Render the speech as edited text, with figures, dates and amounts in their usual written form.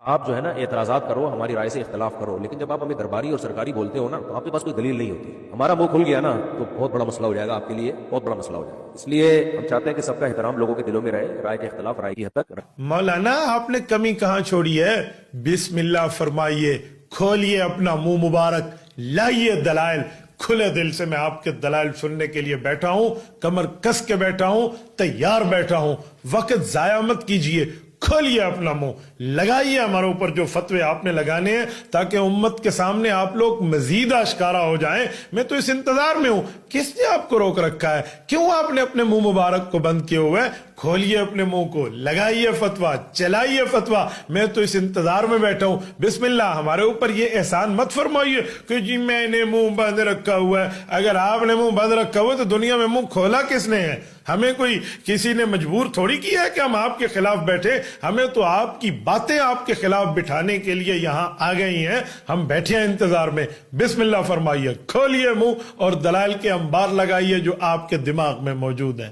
آپ جو ہے نا اعتراضات کرو، ہماری رائے سے اختلاف کرو، لیکن جب آپ ہمیں درباری اور سرکاری بولتے ہو نا تو آپ کے پاس کوئی دلیل نہیں ہوتی. ہمارا منہ کھل گیا نا تو بہت بڑا مسئلہ ہو جائے گا آپ کے لیے، بہت بڑا مسئلہ ہو جائے گا. اس لیے ہم چاہتے ہیں کہ سب کا احترام لوگوں کے دلوں میں رہے، رائے کے اختلاف رائے کی حد تک رکھ. مولانا آپ نے کمی کہاں چھوڑی ہے؟ بسم اللہ فرمائیے، کھولیے اپنا منہ مبارک، لائیے دلائل. کھلے دل سے میں آپ کے دلائل سننے کے لیے بیٹھا ہوں، کمر کس کے بیٹھا ہوں، تیار بیٹھا ہوں. وقت ضائع مت کیجئے، کھولیے اپنا منہ، لگائیے ہمارے اوپر جو فتوے آپ نے لگانے ہیں تاکہ امت کے سامنے آپ لوگ مزید آشکارا ہو جائیں. میں تو اس انتظار میں ہوں، کس نے آپ کو روک رکھا ہے؟ کیوں آپ نے اپنے منہ مبارک کو بند کیے ہوئے؟ کھولیے اپنے منہ کو، لگائیے فتویٰ، چلائیے فتویٰ. میں تو اس انتظار میں بیٹھا ہوں. بسم اللہ ہمارے اوپر یہ احسان مت فرمائیے کہ جی میں نے منہ بند رکھا ہوا ہے. اگر آپ نے منہ بند رکھا ہوا ہے تو دنیا میں منہ کھولا کس نے ہے؟ ہمیں کوئی کسی نے مجبور تھوڑی کیا ہے کہ ہم آپ کے خلاف بیٹھے. ہمیں تو آپ کی باتیں آپ کے خلاف بٹھانے کے لیے یہاں آ گئی ہیں. ہم بیٹھے ہیں انتظار میں. بسم اللہ فرمائیے، کھولیے منہ اور دلائل کے انبار لگائیے جو آپ کے دماغ میں موجود ہیں.